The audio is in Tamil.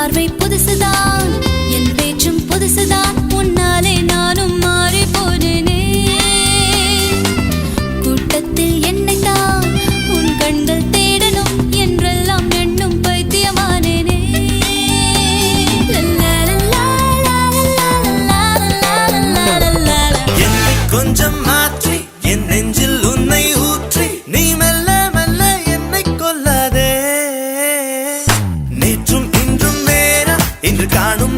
பார்வை புதுசுதான், என் பேச்சும் புதுசுதான், உன்னாலே நானும் மாறி போனேனே. கூட்டத்தில் என்னைத்தான் உன் கண்கள் தேடணும் என்றெல்லாம் எண்ணும் பைத்தியமானேனே. என்னை கொஞ்சம் மாற்றி என் நெஞ்சில் உன்னை ஊற்றி நீ மெல்ல மெல்ல என்னை கொல்லாதே. நேற்றும் இன்றும் வேற இன்று காணும்